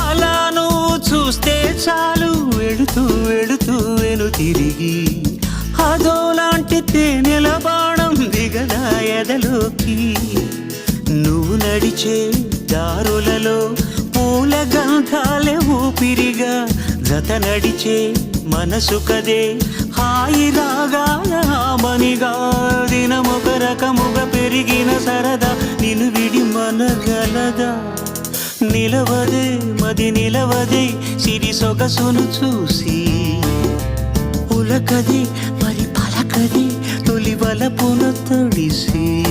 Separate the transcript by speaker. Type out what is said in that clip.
Speaker 1: అలా నువ్వు చూస్తే చాలు వెళుతూ వెళుతూ వెను తిరిగి అదోలాంటి తేనెల బాణం దిగదా ఎదలోకి. నువ్వు నడిచే దారులలో పూల గంధాలే ఊపిరిగా జత నడిచే మనసు కదే హాయి రాగాల మనిగా. దినమొక రకముగా పెరిగిన సరదా నిన్ను విడి మనగలదా. నిలవదే మది నిలవదే సిరి సొగసును చూసి ఉలకది మరి పలకది తొలి వలపున తడిసి.